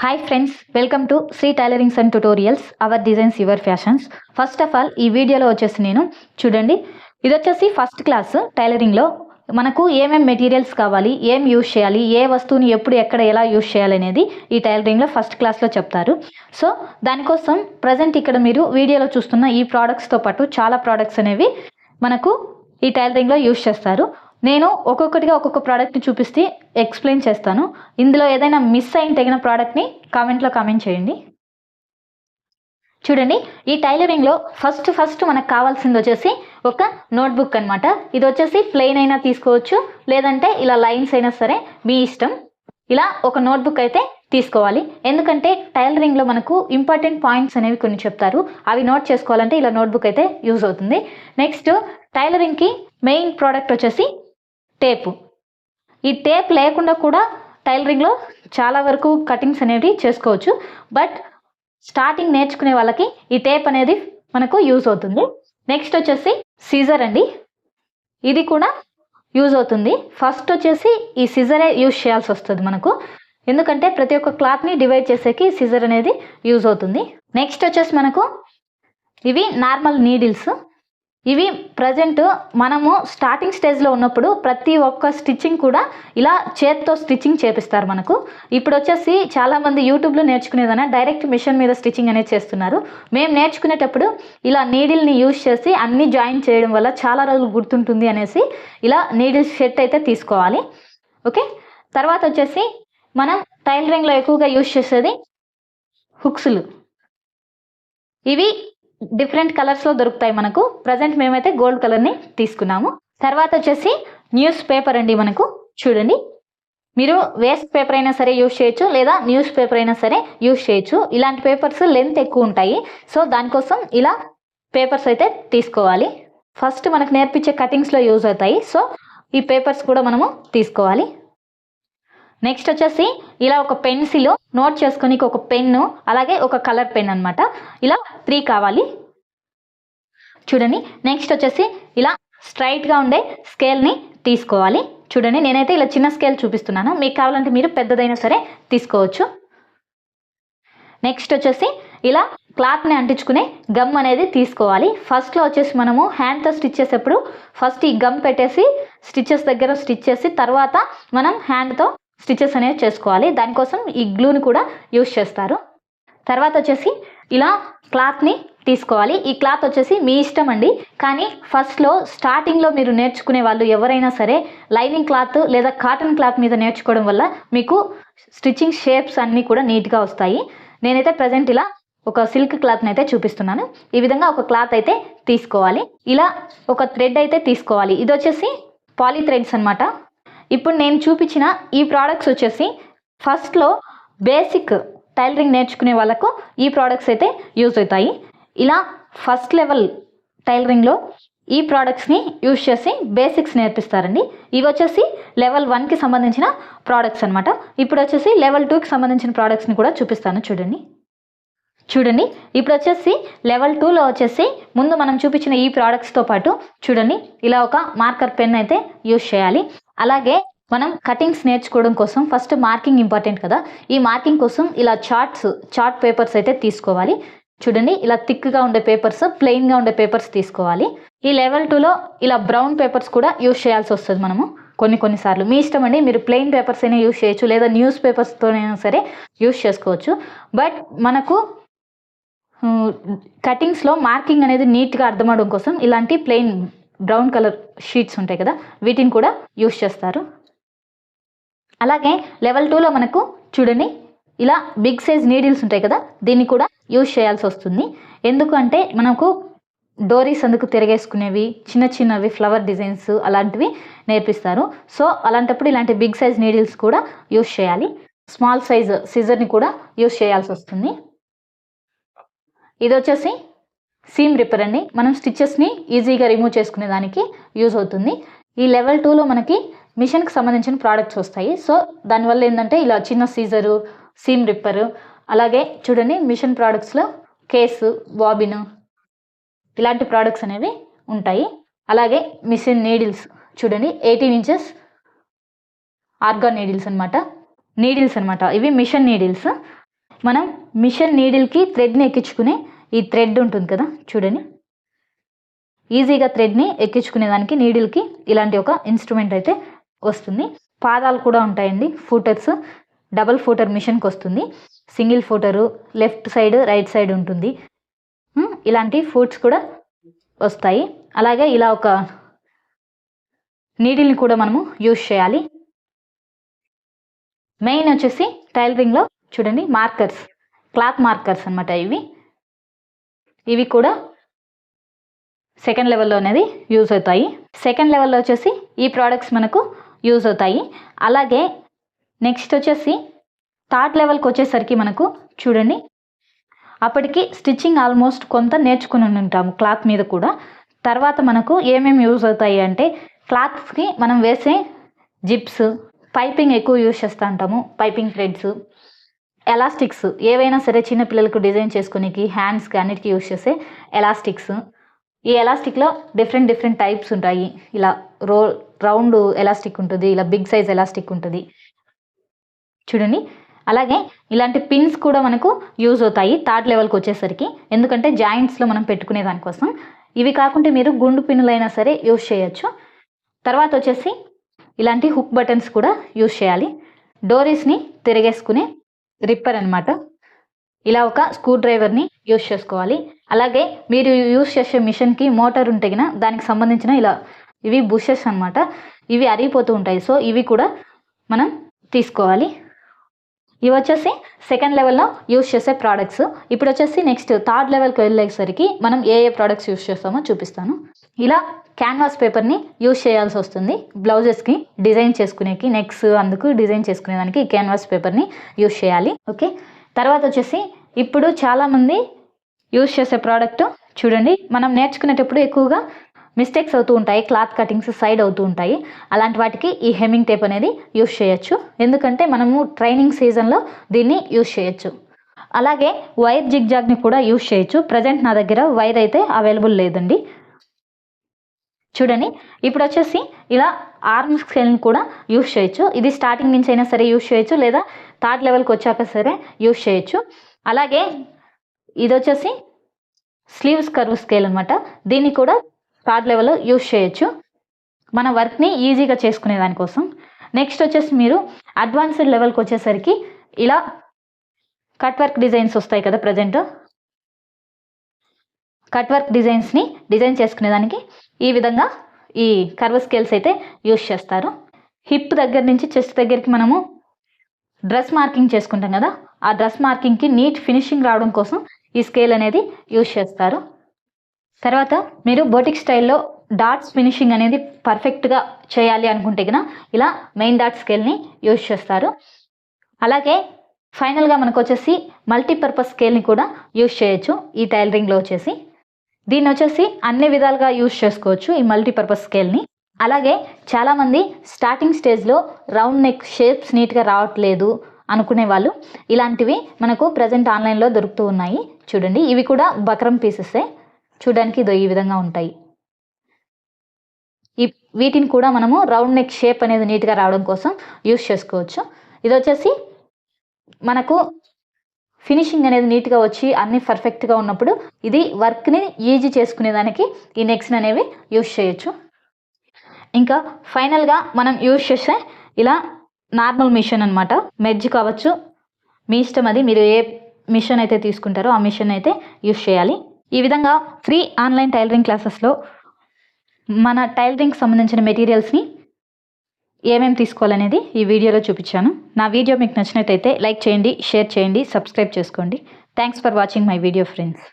Hi friends, welcome to Shri tailorings and tutorials, our designs your fashions. First of all ఈ వీడియోలో వచ్చేసి నేను చూడండి, ఇది వచ్చేసి ఫస్ట్ క్లాస్ టైలరింగ్లో మనకు ఏమేం మెటీరియల్స్ కావాలి, ఏం యూజ్ చేయాలి, ఏ వస్తువుని ఎప్పుడు ఎక్కడ ఎలా యూజ్ చేయాలి అనేది ఈ టైలరింగ్లో ఫస్ట్ క్లాస్లో చెప్తారు. సో దానికోసం ప్రజెంట్ ఇక్కడ మీరు వీడియోలో చూస్తున్న ఈ ప్రోడక్ట్స్తో పాటు చాలా ప్రోడక్ట్స్ అనేవి మనకు ఈ టైలరింగ్లో యూజ్ చేస్తారు. నేను ఒక్కొక్కటిగా ఒక్కొక్క ప్రోడక్ట్ని చూపిస్తే ఎక్స్ప్లెయిన్ చేస్తాను. ఇందులో ఏదైనా మిస్ అయిన తగిన ప్రోడక్ట్ని కామెంట్లో కామెంట్ చేయండి. చూడండి, ఈ టైలరింగ్లో ఫస్ట్ మనకు కావాల్సింది వచ్చేసి ఒక నోట్బుక్ అనమాట. ఇది వచ్చేసి ప్లెయిన్ అయినా తీసుకోవచ్చు, లేదంటే ఇలా లైన్స్ అయినా సరే మీ ఇష్టం. ఇలా ఒక నోట్బుక్ అయితే తీసుకోవాలి, ఎందుకంటే టైలరింగ్లో మనకు ఇంపార్టెంట్ పాయింట్స్ అనేవి కొన్ని చెప్తారు, అవి నోట్ చేసుకోవాలంటే ఇలా నోట్బుక్ అయితే యూజ్ అవుతుంది. నెక్స్ట్ టైలరింగ్కి మెయిన్ ప్రోడక్ట్ వచ్చేసి టేపు. ఈ టేప్ లేకుండా కూడా టైలరింగ్లో చాలా వరకు కటింగ్స్ అనేవి చేసుకోవచ్చు, బట్ స్టార్టింగ్ నేర్చుకునే వాళ్ళకి ఈ టేప్ అనేది మనకు యూజ్ అవుతుంది. నెక్స్ట్ వచ్చేసి సీజర్ అండి, ఇది కూడా యూజ్ అవుతుంది. ఫస్ట్ వచ్చేసి ఈ సిజరే యూజ్ చేయాల్సి వస్తుంది మనకు, ఎందుకంటే ప్రతి ఒక్క క్లాత్ని డివైడ్ చేసేకి సిజర్ అనేది యూజ్ అవుతుంది. నెక్స్ట్ వచ్చేసి మనకు ఇవి నార్మల్ నీడిల్స్. ఇవి ప్రజెంట్ మనము స్టార్టింగ్ స్టేజ్లో ఉన్నప్పుడు ప్రతి ఒక్క స్టిచ్చింగ్ కూడా ఇలా చేత్తో స్టిచ్చింగ్ చేపిస్తారు మనకు. ఇప్పుడు వచ్చేసి చాలామంది యూట్యూబ్లో నేర్చుకునేదైనా డైరెక్ట్ మిషన్ మీద స్టిచ్చింగ్ అనేది చేస్తున్నారు. మేము నేర్చుకునేటప్పుడు ఇలా నీడిల్ని యూజ్ చేసి అన్ని జాయిన్ చేయడం వల్ల చాలా రోజులు గుర్తుంటుంది అనేసి ఇలా నీడిల్ సెట్ అయితే తీసుకోవాలి. ఓకే, తర్వాత వచ్చేసి మనం టైలరింగ్లో ఎక్కువగా యూజ్ చేసేది హుక్స్లు. ఇవి డిఫరెంట్ కలర్స్లో దొరుకుతాయి మనకు. ప్రజెంట్ మేమైతే గోల్డ్ కలర్ని తీసుకున్నాము. తర్వాత వచ్చేసి న్యూస్ పేపర్ అండి. మనకు చూడండి, మీరు వేస్ట్ పేపర్ అయినా సరే యూజ్ చేయొచ్చు, లేదా న్యూస్ పేపర్ అయినా సరే యూజ్ చేయొచ్చు. ఇలాంటి పేపర్స్ లెంత్ ఎక్కువ ఉంటాయి, సో దానికోసం ఇలా పేపర్స్ అయితే తీసుకోవాలి. ఫస్ట్ మనకు నేర్పించే కటింగ్స్లో యూజ్ అవుతాయి, సో ఈ పేపర్స్ కూడా మనము తీసుకోవాలి. నెక్స్ట్ వచ్చేసి ఇలా ఒక పెన్సిల్, నోట్ చేసుకొని ఒక పెన్ను, అలాగే ఒక కలర్ పెన్ అనమాట. ఇలా 3 కావాలి. చూడండి, నెక్స్ట్ వచ్చేసి ఇలా స్ట్రైట్గా ఉండే స్కేల్ని తీసుకోవాలి. చూడండి, నేనైతే ఇలా చిన్న స్కేల్ చూపిస్తున్నాను, మీకు కావాలంటే మీరు పెద్దదైనా సరే తీసుకోవచ్చు. నెక్స్ట్ వచ్చేసి ఇలా క్లాత్ని అంటించుకునే గమ్ అనేది తీసుకోవాలి. ఫస్ట్లో వచ్చేసి మనము హ్యాండ్తో స్టిచ్ చేసేప్పుడు ఫస్ట్ ఈ గమ్ పెట్టేసి స్టిచెస్ దగ్గర స్టిచ్ చేసి తర్వాత మనం హ్యాండ్తో స్టిచెస్ అనేవి చేసుకోవాలి. దానికోసం ఈ గ్లూని కూడా యూజ్ చేస్తారు. తర్వాత వచ్చేసి ఇలా క్లాత్ని తీసుకోవాలి. ఈ క్లాత్ వచ్చేసి మీ ఇష్టం అండి, కానీ ఫస్ట్లో స్టార్టింగ్లో మీరు నేర్చుకునే వాళ్ళు ఎవరైనా సరే లైనింగ్ క్లాత్ లేదా కాటన్ క్లాత్ మీద నేర్చుకోవడం వల్ల మీకు స్టిచ్చింగ్ షేప్స్ అన్నీ కూడా నీట్గా వస్తాయి. నేనైతే ప్రజెంట్ ఇలా ఒక సిల్క్ క్లాత్ని అయితే చూపిస్తున్నాను. ఈ విధంగా ఒక క్లాత్ అయితే తీసుకోవాలి. ఇలా ఒక థ్రెడ్ అయితే తీసుకోవాలి. ఇది వచ్చేసి పాలీ థ్రెడ్స్ అనమాట. ఇప్పుడు నేను చూపించిన ఈ ప్రోడక్ట్స్ వచ్చేసి ఫస్ట్లో బేసిక్ టైలరింగ్ నేర్చుకునే వాళ్ళకు ఈ ప్రోడక్ట్స్ అయితే యూజ్ అవుతాయి. ఇలా ఫస్ట్ లెవెల్ టైలరింగ్లో ఈ ప్రోడక్ట్స్ని యూజ్ చేసి బేసిక్స్ నేర్పిస్తారండి. ఇవి వచ్చేసి లెవెల్ 1కి సంబంధించిన ప్రోడక్ట్స్ అనమాట. ఇప్పుడు వచ్చేసి లెవెల్ 2కి సంబంధించిన ప్రోడక్ట్స్ని కూడా చూపిస్తాను. చూడండి, ఇప్పుడు వచ్చేసి లెవెల్ 2లో వచ్చేసి ముందు మనం చూపించిన ఈ ప్రోడక్ట్స్తో పాటు చూడండి ఇలా ఒక మార్కర్ పెన్ అయితే యూజ్ చేయాలి. అలాగే మనం కటింగ్స్ నేర్చుకోవడం కోసం ఫస్ట్ మార్కింగ్ ఇంపార్టెంట్ కదా. ఈ మార్కింగ్ కోసం ఇలా చార్ట్ పేపర్స్ అయితే తీసుకోవాలి. చూడండి, ఇలా థిక్గా ఉండే పేపర్స్, ప్లెయిన్గా ఉండే పేపర్స్ తీసుకోవాలి. ఈ లెవెల్ 2లో ఇలా బ్రౌన్ పేపర్స్ కూడా యూజ్ చేయాల్సి వస్తుంది మనము కొన్నిసార్లు. మీ ఇష్టం అండి, మీరు ప్లెయిన్ పేపర్స్ అయినా యూజ్ చేయొచ్చు, లేదా న్యూస్ పేపర్స్తోనైనా సరే యూజ్ చేసుకోవచ్చు. బట్ మనకు కటింగ్స్లో మార్కింగ్ అనేది నీట్గా అర్థమవడం కోసం ఇలాంటి ప్లెయిన్ బ్రౌన్ కలర్ షీట్స్ ఉంటాయి కదా, వీటిని కూడా యూజ్ చేస్తారు. అలాగే లెవెల్ 2లో మనకు చూడండి ఇలా బిగ్ సైజ్ నీడిల్స్ ఉంటాయి కదా, దీన్ని కూడా యూజ్ చేయాల్సి వస్తుంది. ఎందుకంటే మనకు డోరీస్ అందుకు తిరగేసుకునేవి, చిన్నవి ఫ్లవర్ డిజైన్స్ అలాంటివి నేర్పిస్తారు. సో అలాంటప్పుడు ఇలాంటి బిగ్ సైజ్ నీడిల్స్ కూడా యూజ్ చేయాలి. స్మాల్ సైజ్ సిజర్ని కూడా యూజ్ చేయాల్సి వస్తుంది. ఇది వచ్చేసి సీమ్ రిప్పర్ అండి. మనం స్టిచెస్ని ఈజీగా రిమూవ్ చేసుకునే దానికి యూజ్ అవుతుంది. ఈ లెవెల్ 2లో మనకి మిషన్కి సంబంధించిన ప్రోడక్ట్స్ వస్తాయి. సో దానివల్ల ఏంటంటే ఇలా చిన్న సీజరు, సీమ్ రిప్పరు, అలాగే చూడండి మిషన్ ప్రోడక్ట్స్లో కేసు, బాబిన్ ఇలాంటి ప్రోడక్ట్స్ అనేవి ఉంటాయి. అలాగే మిషన్ నీడిల్స్ చూడండి 18 ఇంచెస్ ఆర్గాన్ నీడిల్స్ అనమాట. ఇవి మిషన్ నీడిల్స్. మనం మిషన్ నీడిల్కి థ్రెడ్ని ఎక్కించుకునే ఈ థ్రెడ్ ఉంటుంది కదా చూడండి, ఈజీగా థ్రెడ్ని ఎక్కించుకునేదానికి నీడిల్కి ఇలాంటి ఒక ఇన్స్ట్రుమెంట్ అయితే వస్తుంది. పాదాలు కూడా ఉంటాయండి, ఫూటర్స్, డబల్ ఫూటర్ మిషన్కి వస్తుంది. Single footer, left side right side ఉంటుంది. ఇలాంటి ఫూట్స్ కూడా వస్తాయి. అలాగే ఇలా ఒక నీడిల్ని కూడా మనము యూజ్ చేయాలి. మెయిన్ వచ్చేసి టైలరింగ్లో చూడండి మార్కర్స్, క్లాత్ మార్కర్స్ అనమాట. ఇవి కూడా సెకండ్ లెవెల్లో అనేది యూజ్ అవుతాయి. సెకండ్ లెవెల్లో వచ్చేసి ఈ ప్రోడక్ట్స్ మనకు యూజ్ అవుతాయి. అలాగే నెక్స్ట్ వచ్చేసి థర్డ్ లెవెల్కి వచ్చేసరికి మనకు చూడండి, అప్పటికి స్టిచ్చింగ్ ఆల్మోస్ట్ కొంత నేర్చుకుని ఉంటాము క్లాత్ మీద కూడా. తర్వాత మనకు ఏమేమి యూజ్ అవుతాయి అంటే క్లాత్స్కి మనం వేసే జిప్స్, పైపింగ్ ఎక్కువ యూజ్ చేస్తూ ఉంటాము, పైపింగ్ థ్రెడ్స్, ఎలాస్టిక్స్, ఏవైనా సరే చిన్న పిల్లలకు డిజైన్ చేసుకునేకి హ్యాండ్స్కి అన్నిటికీ యూజ్ చేసే ఎలాస్టిక్స్. ఈ ఎలాస్టిక్లో డిఫరెంట్ టైప్స్ ఉంటాయి. ఇలా రౌండ్ ఎలాస్టిక్ ఉంటుంది, ఇలా బిగ్ సైజ్ ఎలాస్టిక్ ఉంటుంది చూడండి. అలాగే ఇలాంటి పిన్స్ కూడా మనకు యూజ్ అవుతాయి థర్డ్ లెవెల్కి వచ్చేసరికి, ఎందుకంటే జాయింట్స్లో మనం పెట్టుకునే దానికోసం. ఇవి కాకుంటే మీరు గుండు పిన్నులైనా సరే యూజ్ చేయొచ్చు. తర్వాత వచ్చేసి ఇలాంటి హుక్ బటన్స్ కూడా యూజ్ చేయాలి. డోరీస్ని తిరిగేసుకునే రిప్పర్ అనమాట. ఇలా ఒక స్క్రూ డ్రైవర్ని యూజ్ చేసుకోవాలి. అలాగే మీరు యూజ్ చేసే మిషన్కి మోటార్ ఉంటే గిన దానికి సంబంధించిన ఇలా ఇవి బుషెస్ అనమాట, ఇవి అరిగిపోతూ ఉంటాయి. సో ఇవి కూడా మనం తీసుకోవాలి. ఇవి వచ్చేసి సెకండ్ లెవెల్లో యూజ్ చేసే ప్రోడక్ట్స్. ఇప్పుడు వచ్చేసి నెక్స్ట్ థర్డ్ లెవెల్కి వెళ్ళేసరికి మనం ఏ ప్రోడక్ట్స్ యూజ్ చేస్తామో చూపిస్తాను. ఇలా క్యాన్వాస్ పేపర్ని యూజ్ చేయాల్సి వస్తుంది బ్లౌజెస్కి డిజైన్ చేసుకునేకి, నెక్స్ అందుకు డిజైన్ చేసుకునేదానికి క్యాన్వాస్ పేపర్ని యూజ్ చేయాలి. ఓకే, తర్వాత వచ్చేసి ఇప్పుడు చాలామంది యూజ్ చేసే ప్రోడక్ట్ చూడండి, మనం నేర్చుకునేటప్పుడు ఎక్కువగా మిస్టేక్స్ అవుతూ ఉంటాయి, క్లాత్ కటింగ్స్ సైడ్ అవుతూ ఉంటాయి. అలాంటి వాటికి ఈ హెమ్మింగ్ టేప్ అనేది యూజ్ చేయొచ్చు, ఎందుకంటే మనము ట్రైనింగ్ సీజన్లో దీన్ని యూజ్ చేయొచ్చు. అలాగే వైర్ జిగ్జాగ్ని కూడా యూజ్ చేయొచ్చు. ప్రజెంట్ నా దగ్గర వైర్ అయితే అవైలబుల్ లేదండి. చూడండి, ఇప్పుడు వచ్చేసి ఇలా ఆర్మ్ స్కేల్ని కూడా యూజ్ చేయొచ్చు. ఇది స్టార్టింగ్ నుంచి అయినా సరే యూజ్ చేయొచ్చు, లేదా థర్డ్ లెవెల్కి వచ్చాక సరే యూజ్ చేయొచ్చు. అలాగే ఇది వచ్చేసి స్లీవ్స్ కర్వ్ స్కేల్ అనమాట. దీన్ని కూడా థర్డ్ లెవెల్లో యూజ్ చేయొచ్చు మన వర్క్ని ఈజీగా చేసుకునే దానికోసం. నెక్స్ట్ వచ్చేసి మీరు అడ్వాన్స్డ్ లెవెల్కి వచ్చేసరికి ఇలా కట్ వర్క్ డిజైన్స్ వస్తాయి కదా, ప్రజెంట్ కట్ వర్క్ డిజైన్స్ని డిజైన్ చేసుకునేదానికి ఈ విధంగా ఈ కర్వ్ స్కేల్స్ అయితే యూజ్ చేస్తారు. హిప్ దగ్గర నుంచి చెస్ట్ దగ్గరికి మనము డ్రెస్ మార్కింగ్ చేసుకుంటాం కదా, ఆ డ్రెస్ మార్కింగ్కి నీట్ ఫినిషింగ్ రావడం కోసం ఈ స్కేల్ అనేది యూజ్ చేస్తారు. తర్వాత మీరు బోటిక్ స్టైల్లో డాట్స్ ఫినిషింగ్ అనేది పర్ఫెక్ట్గా చేయాలి అనుకుంటే కనుక ఇలా మెయిన్ డాట్ స్కేల్ని యూజ్ చేస్తారు. అలాగే ఫైనల్గా మనకు వచ్చేసి మల్టీపర్పస్ స్కేల్ని కూడా యూజ్ చేయొచ్చు ఈ టైలరింగ్లో వచ్చేసి. దీన్ని వచ్చేసి అన్ని విధాలుగా యూజ్ చేసుకోవచ్చు ఈ మల్టీపర్పస్ స్కేల్ని. అలాగే చాలామంది స్టార్టింగ్ స్టేజ్లో రౌండ్ నెక్ షేప్స్ నీట్గా రావట్లేదు అనుకునే వాళ్ళు ఇలాంటివి మనకు ప్రజెంట్ ఆన్లైన్లో దొరుకుతూ ఉన్నాయి. చూడండి, ఇవి కూడా బక్రం పీసెసే, చూడడానికి ఇదో ఈ విధంగా ఉంటాయి. వీటిని కూడా మనము రౌండ్ నెక్ షేప్ అనేది నీట్గా రావడం కోసం యూజ్ చేసుకోవచ్చు. ఇది వచ్చేసి మనకు ఫినిషింగ్ అనేది నీట్గా వచ్చి అన్నీ పర్ఫెక్ట్గా ఉన్నప్పుడు ఇది వర్క్ని ఈజీ చేసుకునేదానికి ఈ నెక్స్ అనేవి యూజ్ చేయొచ్చు. ఇంకా ఫైనల్గా మనం యూజ్ చేసే ఇలా నార్మల్ మిషన్ అనమాట, మెర్జ్ కావచ్చు, మీ ఇష్టం, అది మీరు ఏ మిషన్ అయితే తీసుకుంటారో ఆ మిషన్ అయితే యూజ్ చేయాలి. ఈ విధంగా ఫ్రీ ఆన్లైన్ టైలరింగ్ క్లాసెస్లో మన టైలరింగ్కి సంబంధించిన మెటీరియల్స్ని ఏమేమి తీసుకోవాలనేది ఈ వీడియోలో చూపించాను. నా వీడియో మీకు నచ్చినట్టయితే లైక్ చేయండి, షేర్ చేయండి, సబ్స్క్రైబ్ చేసుకోండి. Thanks for watching my video friends.